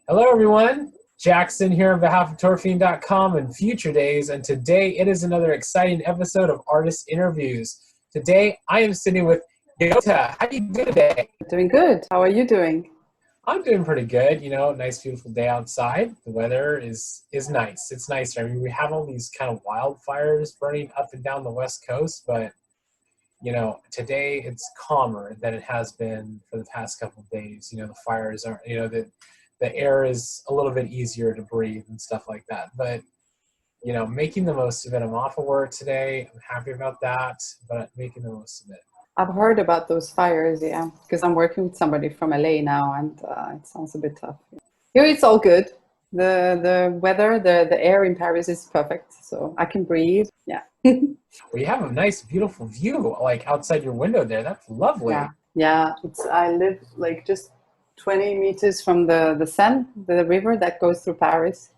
Hello, everyone. Jak Syn here on behalf of Fiend.com and Future Daze, and today it is another exciting episode of Artist Interviews. Today, I am sitting with YOTA. How do you do today? Doing good. How are you doing? I'm doing pretty good. You know, nice, beautiful day outside. The weather is nice. It's nicer. I mean, we have all these kind of wildfires burning up and down the West Coast, but you know, today it's calmer than it has been for the past couple of days. You know, the fires aren't. You know, the air is a little bit easier to breathe and stuff like that. But, you know, making the most of it. I'm off of work today. I'm happy about that, but making the most of it. I've heard about those fires, yeah, because I'm working with somebody from LA now, and it sounds a bit tough. Here it's all good. The weather, the air in Paris is perfect, so I can breathe. Yeah. Well, you have a nice, beautiful view, like outside your window there. That's lovely. Yeah. I live like just 20 meters from the Seine, the river that goes through Paris.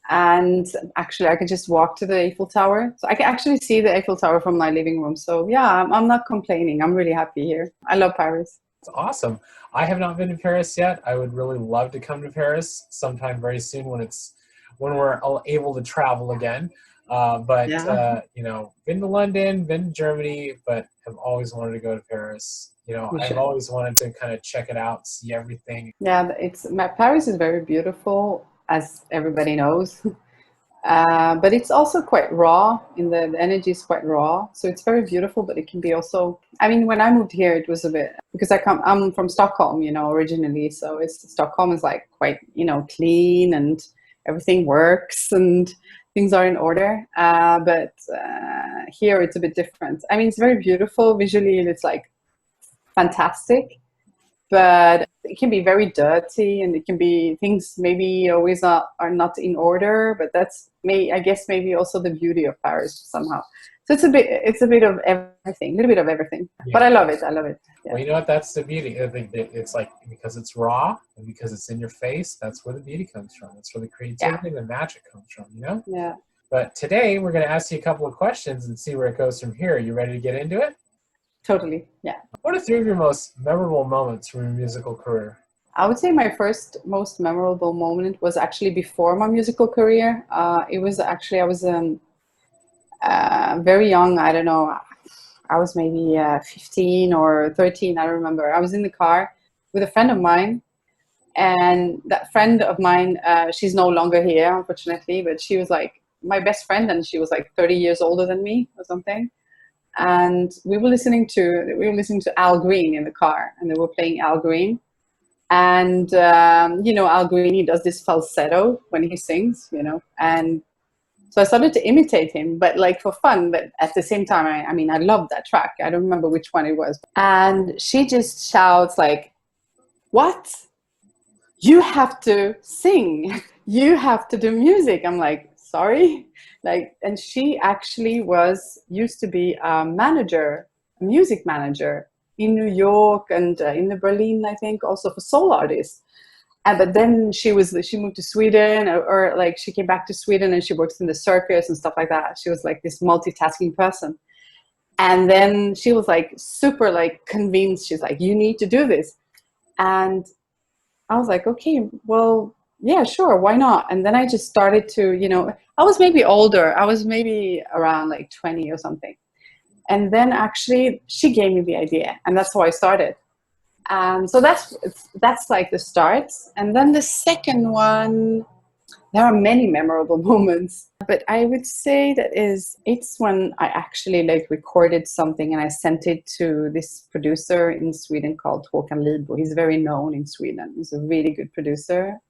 And actually, I can just walk to the Eiffel Tower. So I can actually see the Eiffel Tower from my living room. So yeah, I'm not complaining. I'm really happy here. I love Paris. It's awesome. I have not been to Paris yet. I would really love to come to Paris sometime very soon when we're all able to travel again. You know, been to London, been to Germany, but have always wanted to go to Paris. You know, I've always wanted to kind of check it out, see everything. Yeah, Paris is very beautiful, as everybody knows. But it's also quite raw. The energy is quite raw, so it's very beautiful. But it can be also. I mean, when I moved here, it was a bit because I'm from Stockholm, you know, originally. So Stockholm is like quite, you know, clean and everything works and things are in order. But here it's a bit different. I mean, it's very beautiful visually. It's like fantastic, but it can be very dirty, and it can be things maybe always are not in order. But that's I guess maybe also the beauty of Paris somehow. So it's a bit of everything, a little bit of everything. Yeah. But I love it. Yeah. Well, you know what? That's the beauty. I think it's like because it's raw and because it's in your face. That's where the beauty comes from. That's where the creativity and the magic comes from. You know. Yeah. But today we're going to ask you a couple of questions and see where it goes from here. You ready to get into it? Totally, yeah. What are 3 of your most memorable moments from your musical career? I would say my first most memorable moment was actually before my musical career. It was actually, I was very young. I don't know. I was maybe 15 or 13. I don't remember. I was in the car with a friend of mine. And that friend of mine, she's no longer here, unfortunately. But she was like my best friend. And she was like 30 years older than me or something. And we were listening to Al Green in the car, and they were playing Al Green. And you know, Al Green, he does this falsetto when he sings, you know. And so I started to imitate him, but like for fun. But at the same time, I mean, I loved that track. I don't remember which one it was. And she just shouts like, "What? You have to sing. You have to do music." I'm like, sorry. Like, and she actually used to be a music manager in New York and in Berlin, I think, also for soul artists. But then she moved to Sweden, or like she came back to Sweden and she works in the circus and stuff like that. She was like this multitasking person. And then she was like super like convinced. She's like, you need to do this. And I was like, okay, well, yeah, sure, why not? And then I just started to, you know, I was maybe older. I was maybe around like 20 or something. And then actually she gave me the idea, and that's how I started. So that's like the start. And then the second one, there are many memorable moments, but I would say it's when I actually like recorded something and I sent it to this producer in Sweden called Håkan Lidbo. He's very known in Sweden. He's a really good producer.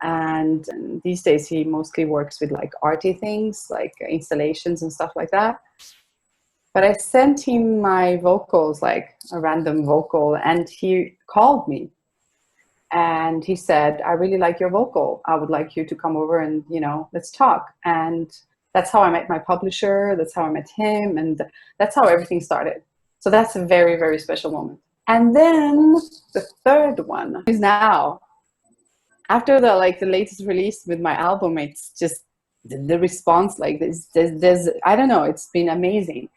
And these days he mostly works with like arty things, like installations and stuff like that. But I sent him my vocals, like a random vocal, and he called me. And he said, I really like your vocal. I would like you to come over and, you know, let's talk. And that's how I met my publisher. That's how I met him. And that's how everything started. So that's a very, very special moment. And then the third one is now. After the latest release with my album, it's just the response, like there's I don't know, it's been amazing.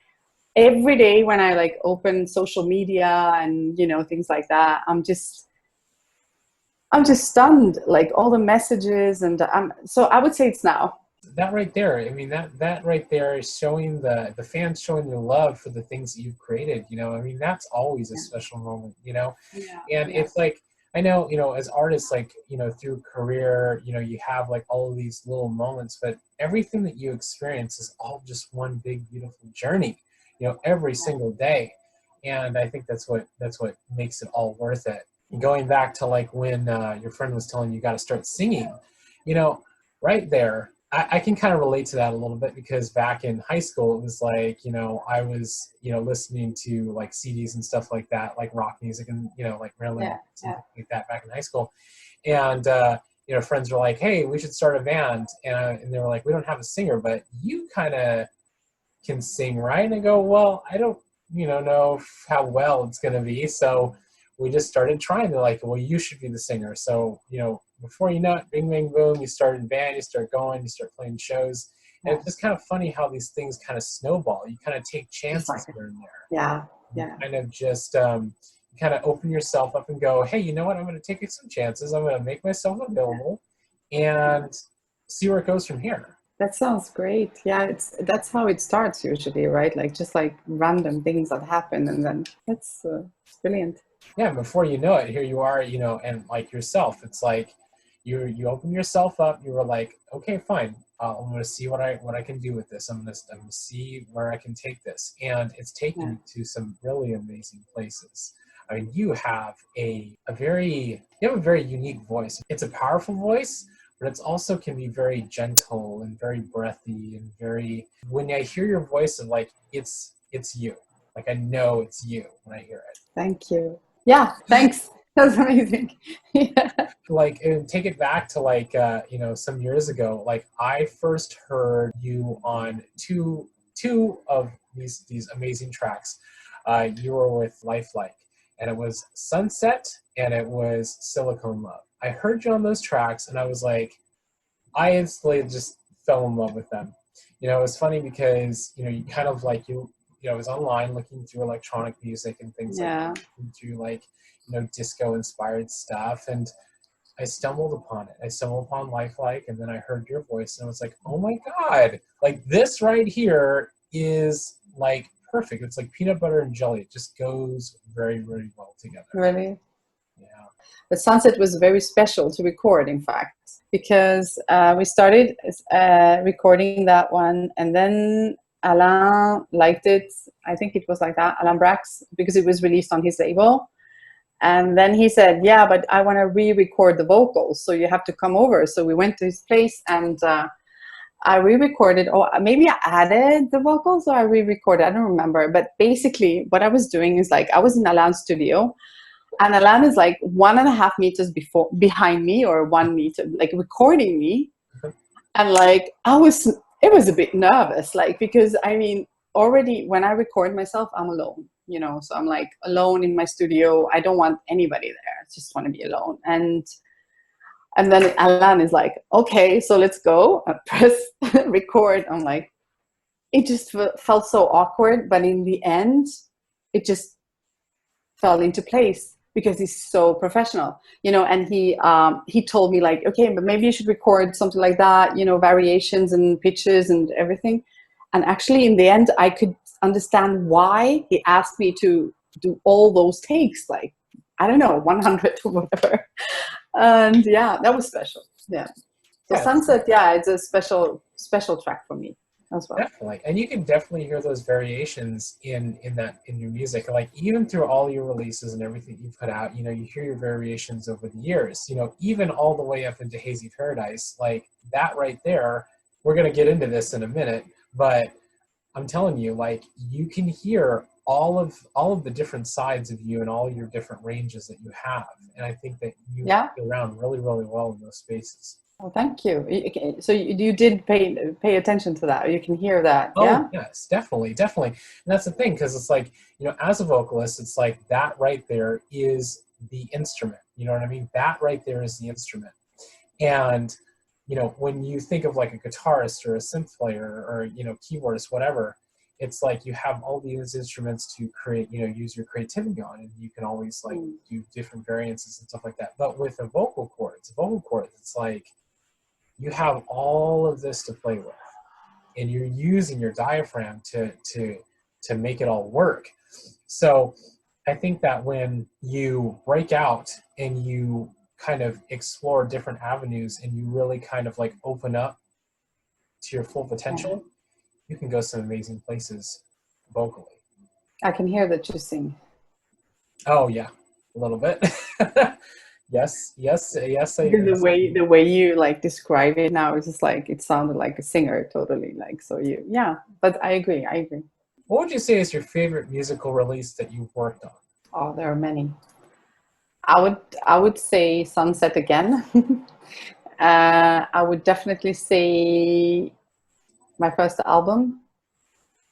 Every day when I like open social media and, you know, things like that, I'm just I'm just stunned, like all the messages, and so I would say it's now. That right there, I mean, that right there is showing the fans showing your love for the things that you've created. You know, I mean, that's always a Yeah. special moment. You know, Yeah. and Yeah. it's like, I know, you know, as artists, like, you know, through career, you know, you have like all of these little moments, but everything that you experience is all just one big beautiful journey. You know, every single day, and I think that's what makes it all worth it. And going back to like when your friend was telling you got to start singing, you know, right there, I can kind of relate to that a little bit because back in high school, it was like, you know, I was, you know, listening to like CDs and stuff like that, like rock music and, you know, like Marilyn Yeah. Manson, Yeah. things like that back in high school. And, you know, friends were like, hey, we should start a band. And they were like, we don't have a singer, but you kind of can sing, right? And I go, well, I don't, you know how well it's going to be. So we just started trying. They're like, well, you should be the singer. So, you know, before you know it, bing, bang, boom, you start in band, you start going, you start playing shows. And Yeah. it's just kind of funny how these things kind of snowball. You kind of take Just like chances it. here and there. Yeah. You Yeah. kind of just kind of open yourself up and go, hey, you know what? I'm going to take some chances. I'm going to make myself available and see where it goes from here. That sounds great. Yeah, that's how it starts usually, right? Like just like random things that happen, and then that's it's brilliant. Yeah, before you know it, here you are, you know, and like yourself, it's like you open yourself up. You were like, okay, fine. I'm going to see what I can do with this. I'm gonna see where I can take this, and it's taking Yeah. you to some really amazing places. I mean, you have a very unique voice. It's a powerful voice, but it's also can be very gentle and very breathy and very. When I hear your voice, and like it's you. Like I know it's you when I hear it. Thank you. Yeah, thanks. That's amazing. Yeah. Like and take it back to like you know some years ago. Like I first heard you on two of these amazing tracks. You were with Lifelike, and it was Sunset and it was Silicone Love. I heard you on those tracks, and I was like, I instantly just fell in love with them. You know, it was funny because you know you kind of like you know I was online looking through electronic music and things like that, Yeah. looking through like you know disco inspired stuff, and I stumbled upon it. I stumbled upon Lifelike, and then I heard your voice, and I was like, oh my God, like this right here is like perfect. It's like peanut butter and jelly. It just goes very, very well together. Really. Yeah. The Sunset was very special to record, in fact, because we started recording that one, and then Alain liked it. I think it was like that, Alain Brax, because it was released on his label. And then he said, yeah, but I want to re-record the vocals, so you have to come over. So we went to his place, and I re-recorded, or maybe I added the vocals, or I re-recorded, I don't remember. But basically what I was doing is like I was in Alain's studio, and Alan is like 1.5 meters behind me, or 1 meter, like recording me. And like it was a bit nervous, like, because I mean, already when I record myself, I'm alone, you know, so I'm like alone in my studio. I don't want anybody there. I just want to be alone. And then Alan is like, okay, so let's go. I press record. I'm like, it just felt so awkward, but in the end, it just fell into place because he's so professional, you know. And he told me like, okay, but maybe you should record something like that, you know, variations and pitches and everything. And actually in the end I could understand why he asked me to do all those takes, like, I don't know, 100 or whatever. And yeah, that was special. Yeah. So Yeah, Sunset, yeah, it's a special track for me as well. definitely, and you can definitely hear those variations in your music. Like even through all your releases and everything you put out, you know, you hear your variations over the years. You know, even all the way up into Hazy Paradise, like that right there. We're gonna get into this in a minute, but I'm telling you, like you can hear all of the different sides of you and all your different ranges that you have, and I think that you Yeah. get around really, really well in those spaces. Oh, thank you. So you did pay attention to that. You can hear that. Oh Yeah. yes, definitely, definitely. And that's the thing, because it's like, you know, as a vocalist, it's like that right there is the instrument. You know what I mean? That right there is the instrument. And, you know, when you think of like a guitarist or a synth player or, you know, keyboardist, whatever, it's like you have all these instruments to create, you know, use your creativity on, and you can always like do different variances and stuff like that. But with a vocal cords, it's like you have all of this to play with, and you're using your diaphragm to make it all work. So I think that when you break out and you kind of explore different avenues and you really kind of like open up to your full potential, you can go some amazing places vocally. I can hear that you sing. Oh yeah, a little bit. Yes. The way you like describe it now, it's just like it sounded like a singer totally. Like so you, yeah. But I agree. What would you say is your favorite musical release that you've worked on? Oh, there are many. I would say Sunset again. I would definitely say my first album,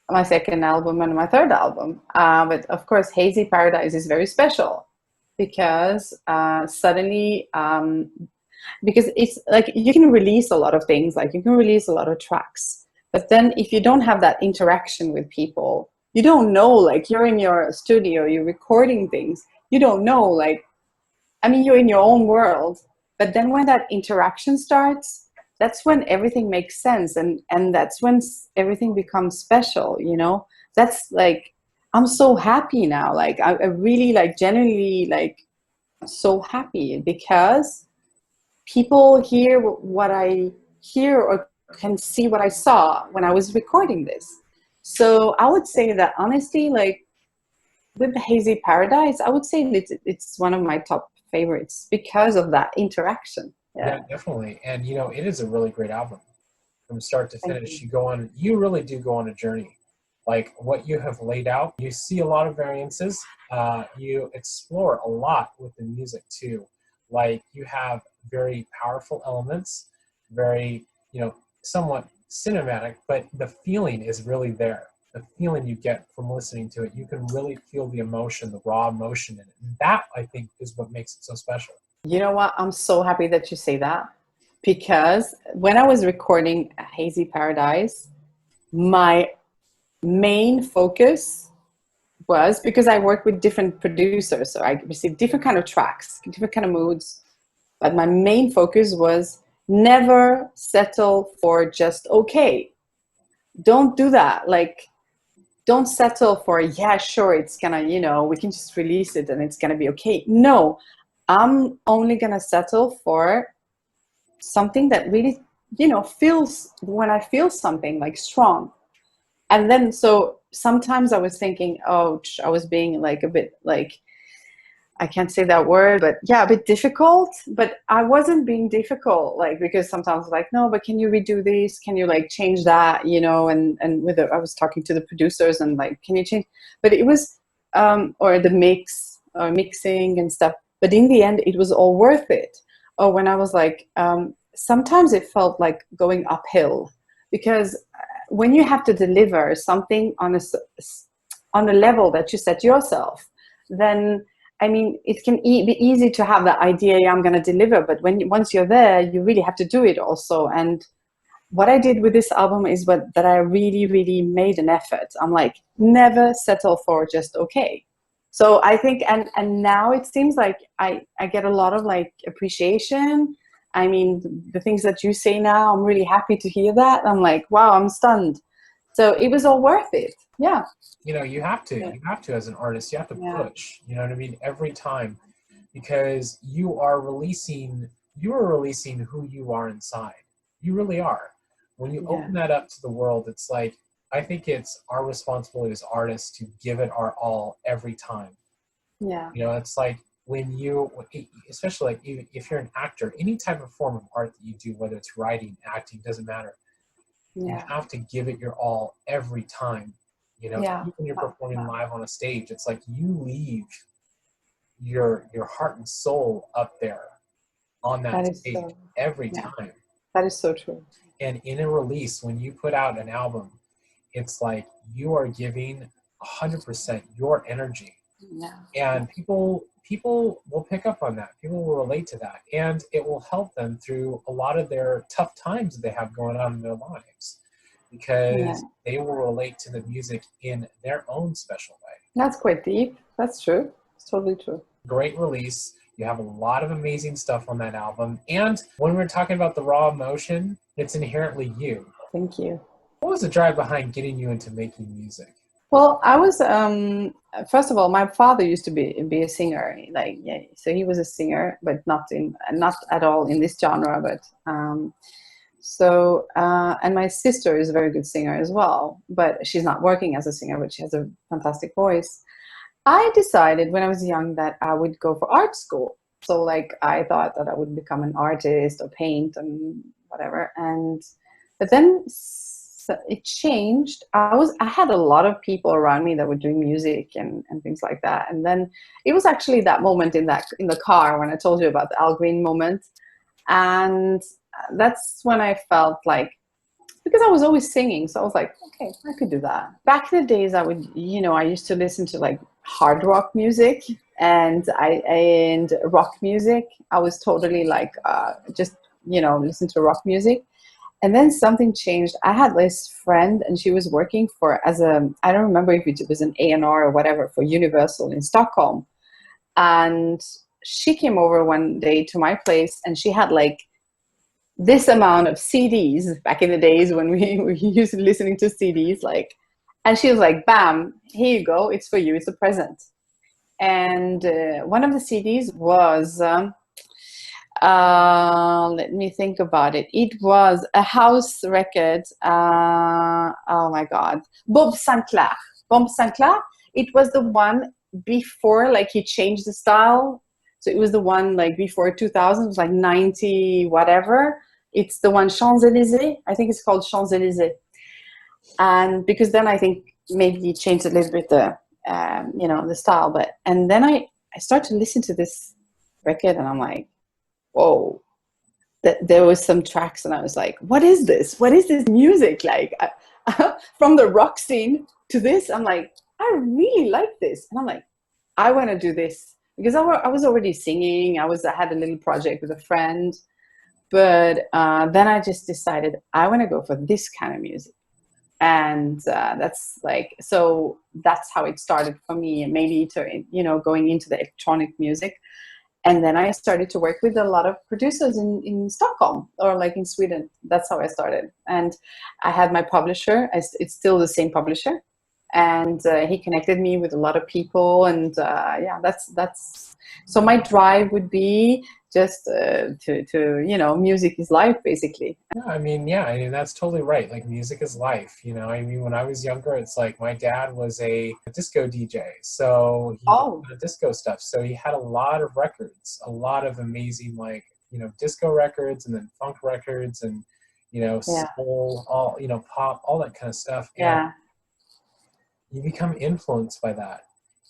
my second album, and my third album. But of course, Hazy Paradise is very special because suddenly, because it's like you can release a lot of things, like you can release a lot of tracks. But then if you don't have that interaction with people, you don't know, like you're in your studio, you're recording things, you don't know, like, I mean, you're in your own world. But then when that interaction starts, that's when everything makes sense. And that's when everything becomes special, you know? That's like, I'm so happy now. Like, I really, like, genuinely, like, so happy because people hear what I hear or can see what I saw when I was recording this. So I would say that honestly, like, with the Hazy Paradise, I would say it's one of my top favorites because of that interaction. Yeah, definitely. And you know, it is a really great album from start to finish. You. You really do go on a journey. Like what you have laid out, you see a lot of variances. You explore a lot with the music too. Like you have very powerful elements, very, you know, somewhat cinematic, but the feeling is really there. The feeling you get from listening to it, you can really feel the emotion, the raw emotion in it. And that, I think, is what makes it so special. You know what? I'm so happy that you say that because when I was recording Hazy Paradise, my main focus was because I work with different producers, so I received different kind of tracks, different kind of moods. But my main focus was never settle for just okay. Don't do that. Like, don't settle for, yeah, sure, it's gonna, you know, we can just release it and it's gonna be okay. No, I'm only gonna settle for something that really, you know, feels, when I feel something like strong. And then, so sometimes I was thinking, oh, I was being like a bit like, I can't say that word, but yeah, a bit difficult. But I wasn't being difficult, like, because sometimes like, no, but can you redo this? Can you like change that? You know, and I was talking to the producers and like, can you change? But it was, or the mixing and stuff. But in the end, it was all worth it. Or when I was like, sometimes it felt like going uphill because when you have to deliver something on a level that you set yourself, then I mean, it can be easy to have the idea, yeah, I'm going to deliver, but once you're there, you really have to do it also. And what I did with this album is that I really, really made an effort. I'm like, never settle for just okay. So I think, and now it seems like I get a lot of like appreciation. I mean, the things that you say now, I'm really happy to hear that. I'm like, wow, I'm stunned. So it was all worth it. Yeah. You know, you have to as an artist, you have to push, you know what I mean, every time, because you are releasing who you are inside. You really are. When you open that up to the world, it's like, I think it's our responsibility as artists to give it our all every time. Yeah. You know, it's like when you, especially like even if you're an actor, any type of form of art that you do, whether it's writing, acting, doesn't matter. You have to give it your all every time. You know, even when you're performing live on a stage, it's like you leave your heart and soul up there on that stage every time. That is so true. And in a release, when you put out an album, it's like you are giving 100% your energy. Yeah. And people will pick up on that. People will relate to that. And it will help them through a lot of their tough times that they have going on in their lives. Yeah. because they will relate to the music in their own special way. That's quite deep. That's true. It's totally true. Great release. You have a lot of amazing stuff on that album. And when we're talking about the raw emotion, it's inherently you. Thank you. What was the drive behind getting you into making music? Well, I was first of all, my father used to be a singer, like yeah, so he was a singer, but not at all in this genre. But and my sister is a very good singer as well, but she's not working as a singer, but she has a fantastic voice. I decided when I was young that I would go for art school. So like I thought that I would become an artist or paint and whatever. But then it changed. I had a lot of people around me that were doing music and things like that. And then it was actually that moment in the car when I told you about the Al Green moment. And that's when I felt like, because I was always singing, so I was like, okay, I could do that. Back in the days, I used to listen to like hard rock music and rock music. I was totally like just listen to rock music. And then something changed. I had this friend, and she was working I don't remember if it was an A&R or whatever for Universal in Stockholm. And she came over one day to my place, and she had like this amount of CDs back in the days when we were used to listening to CDs, like, and she was like, bam, here you go, it's for you, it's a present. And one of the CDs was, let me think about it. It was a house record. Oh my God, Bob Sinclair. Bob Sinclair. It was the one before, like he changed the style. So it was the one like before 2000, it was like 90 whatever. It's the one Champs-Élysées. I think it's called Champs-Élysées. And because then I think maybe he changed a little bit the style. And then I started to listen to this record, and I'm like, whoa. There was some tracks, and I was like, what is this? What is this music? Like from the rock scene to this, I'm like, I really like this. And I'm like, I want to do this. Because I was already singing. I had a little project with a friend. But then I just decided I want to go for this kind of music. And that's how it started for me, maybe going into the electronic music. And then I started to work with a lot of producers in Stockholm or like in Sweden. That's how I started. And I had my publisher. It's still the same publisher. And he connected me with a lot of people. And that's so my drive would be just to music is life, basically. Yeah, I mean, that's totally right. Like, music is life. I mean, when I was younger, it's like my dad was a disco DJ, so he did disco stuff. So he had a lot of records, a lot of amazing, like, disco records, and then funk records, and soul, all pop, all that kind of stuff. Yeah. And you become influenced by that.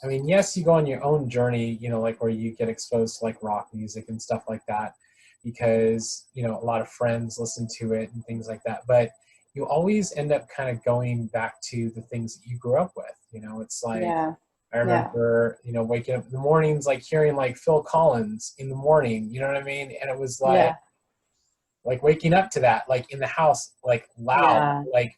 I mean, yes, you go on your own journey, like where you get exposed to like rock music and stuff like that, because, a lot of friends listen to it and things like that. But you always end up kind of going back to the things that you grew up with. It's like, I remember, waking up in the mornings, like hearing like Phil Collins in the morning, you know what I mean? And it was like waking up to that, like in the house, like loud, like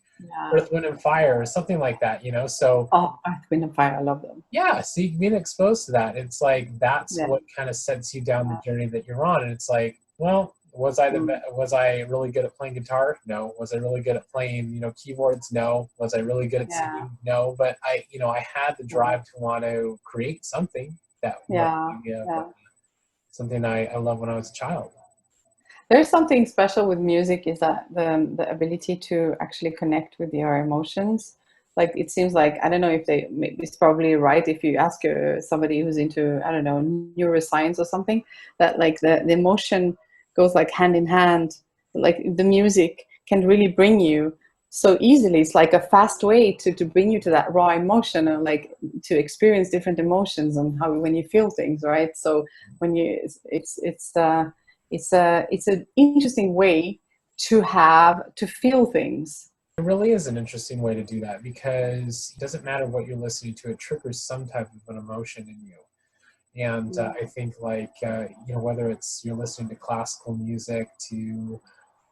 Earth, Wind, and Fire or something like that, so. Oh, Earth, Wind, and Fire, I love them. Yeah, see, being exposed to that, it's like, that's what kind of sets you down the journey that you're on. And it's like, well, was I really good at playing guitar? No. Was I really good at playing, keyboards? No. Was I really good at singing? No. But I had the drive to want to create something that something I loved when I was a child. There's something special with music, is that the ability to actually connect with your emotions. Like, it seems like, I don't know if it's probably right if you ask somebody who's into, I don't know, neuroscience or something, that like the emotion goes like hand in hand. Like, the music can really bring you so easily. It's like a fast way to bring you to that raw emotion, or like to experience different emotions and when you feel things, right? So when it's an interesting way to feel things. It really is an interesting way to do that, because it doesn't matter what you're listening to, it triggers some type of an emotion in you. And I think like, whether it's you're listening to classical music, to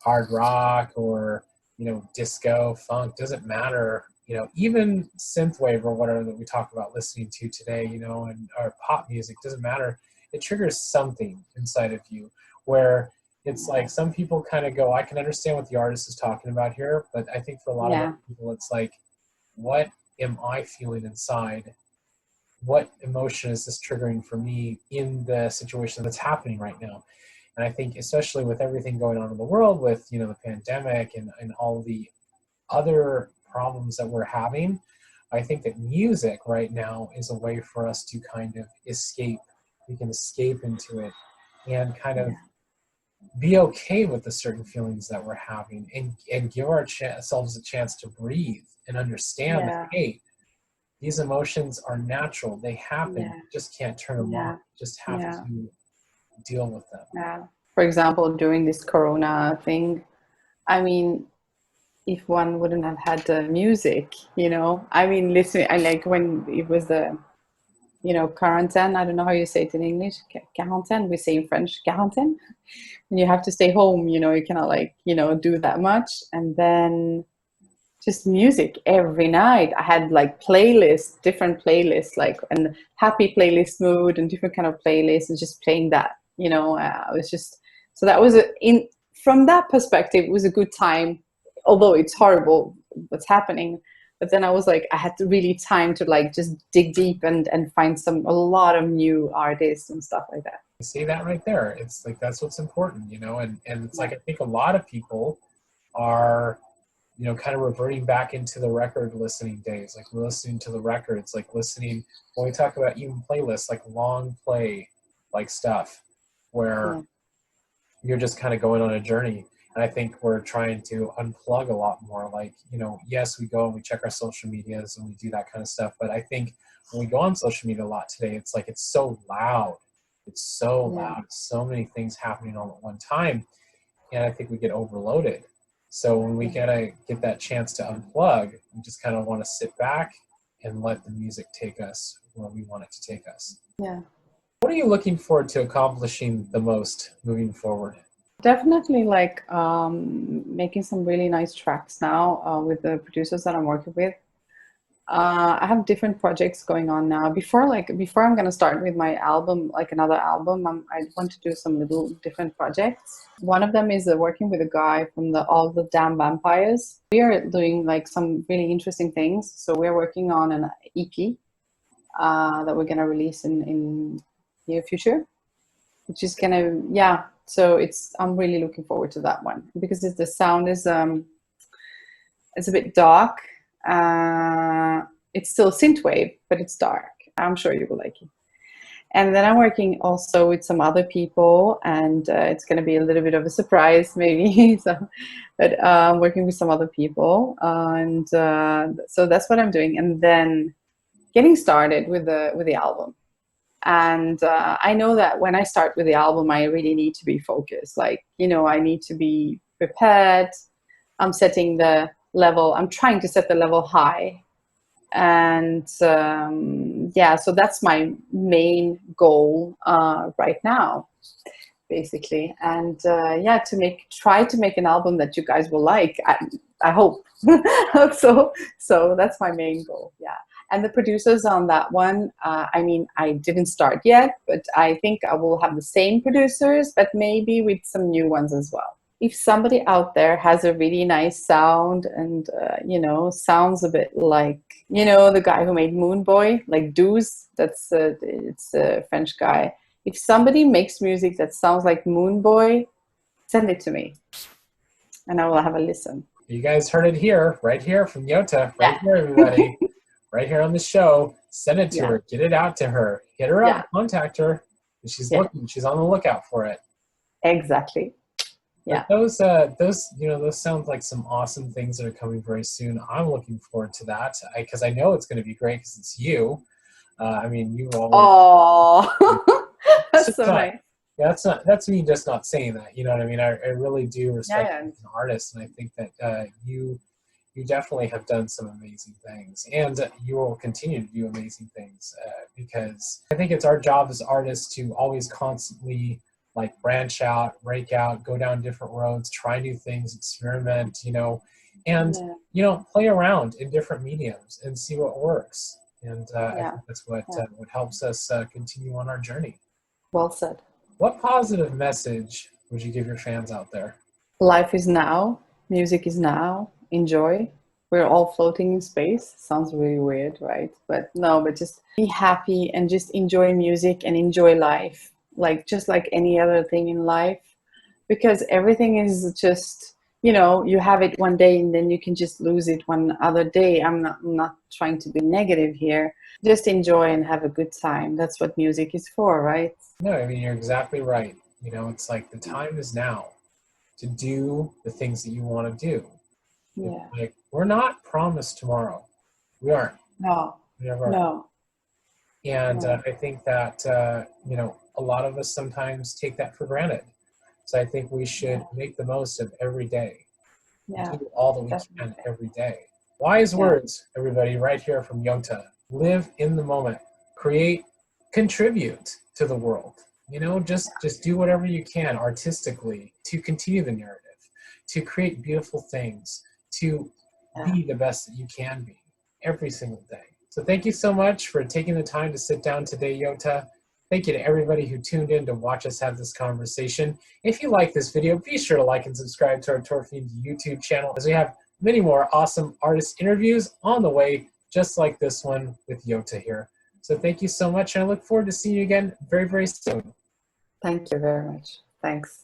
hard rock, or, you know, disco, funk, doesn't matter, you know, even synthwave or whatever that we talk about listening to today, you know, and or pop music, doesn't matter. It triggers something inside of you where it's like some people kind of go, I can understand what the artist is talking about here, but I think for a lot of other people, it's like, what am I feeling inside? What emotion is this triggering for me in the situation that's happening right now? And I think especially with everything going on in the world with, you know, the pandemic and all the other problems that we're having, I think that music right now is a way for us to kind of escape. We can escape into it and kind of be okay with the certain feelings that we're having and give ourselves a chance to breathe and understand that, hey, these emotions are natural. They happen. You just can't turn them off. You just have to deal with them. For example, during this Corona thing, I mean, if one wouldn't have had the music, you know, I mean, listening, I like when it was the, you know, quarantine, I don't know how you say it in English, quarantaine, we say in French, quarantaine, and you have to stay home, you know, you cannot like, you know, do that much. And then just music every night. I had like playlists, different playlists, like and happy playlist mood and different kind of playlists and just playing that, you know, I was just, so that was from that perspective, it was a good time, although it's horrible what's happening. But then I was like, I had to really time to like just dig deep and find a lot of new artists and stuff like that. You see that right there. It's like, that's what's important, you know, and it's like, I think a lot of people are, you know, kind of reverting back into the record listening days, like listening to the records, like listening, when we talk about even playlists, like long play, like stuff where you're just kind of going on a journey. And I think we're trying to unplug a lot more. Like, you know, yes, we go and we check our social medias and we do that kind of stuff. But I think when we go on social media a lot today, it's like, it's so loud. It's so loud. So many things happening all at one time. And I think we get overloaded. So when we gotta get that chance to unplug, we just kind of want to sit back and let the music take us where we want it to take us. Yeah. What are you looking forward to accomplishing the most moving forward? Definitely like making some really nice tracks now with the producers that I'm working with. I have different projects going on now. Before I'm gonna start with my album, like another album, I want to do some little different projects. One of them is working with a guy from All the Damn Vampires. We are doing like some really interesting things. So we're working on an EP that we're gonna release in near future, which is gonna, so I'm really looking forward to that one because the sound is it's a bit dark. It's still synthwave, but it's dark. I'm sure you will like it. And then I'm working also with some other people, and it's going to be a little bit of a surprise, maybe. But I'm working with some other people, and so that's what I'm doing. And then getting started with the album. And I know that when I start with the album, I really need to be focused. Like, you know, I need to be prepared. I'm setting the level. I'm trying to set the level high. And so that's my main goal right now, basically. And try to make an album that you guys will like. I hope. So that's my main goal. Yeah. And the producers on that one, I mean, I didn't start yet, but I think I will have the same producers, but maybe with some new ones as well. If somebody out there has a really nice sound and, you know, sounds a bit like, you know, the guy who made Moon Boy, like Douze, it's a French guy. If somebody makes music that sounds like Moon Boy, send it to me and I will have a listen. You guys heard it here, right here from YOTA, right here, everybody. Right here on the show, send it to her, get it out to her, hit her up, contact her. She's looking, she's on the lookout for it. Exactly. Yeah. But those you know, those sound like some awesome things that are coming very soon. I'm looking forward to that because I know it's going to be great because it's you. I mean, you all. Oh, that's so nice. Yeah, that's me just not saying that. You know what I mean? I really do respect you as an artist, and I think that you definitely have done some amazing things, and you will continue to do amazing things because I think it's our job as artists to always constantly like branch out, break out, go down different roads, try new things, experiment, you know, and Yeah. you know, play around in different mediums and see what works. And I Yeah. think that's what Yeah. what helps us continue on our journey. Well said. What positive message would you give your fans out there? Life is now. Music is now. Enjoy. We're all floating in space. Sounds really weird, right? But no, but just be happy and just enjoy music and enjoy life. Like just like any other thing in life. Because everything is just, you know, you have it one day and then you can just lose it one other day. I'm not trying to be negative here. Just enjoy and have a good time. That's what music is for, right? No, I mean, you're exactly right. You know, it's like the time is now to do the things that you want to do. It's Yeah. like we're not promised tomorrow. We aren't. No. We never are. No. And No. I think that, you know, a lot of us sometimes take that for granted. So I think we should Yeah. make the most of every day, Yeah. do all that we Definitely. can every day. Wise Yeah. words, everybody, right here from YOTA. Live in the moment. Create, contribute to the world. You know, just do whatever you can artistically to continue the narrative, to create beautiful things, to Yeah. be the best that you can be every single day. So thank you so much for taking the time to sit down today, YOTA. Thank you to everybody who tuned in to watch us have this conversation. If you like this video, be sure to like and subscribe to our Fiend YouTube channel, as we have many more awesome artist interviews on the way, just like this one with YOTA here. So thank you so much, and I look forward to seeing you again very, very soon. Thank you very much. Thanks.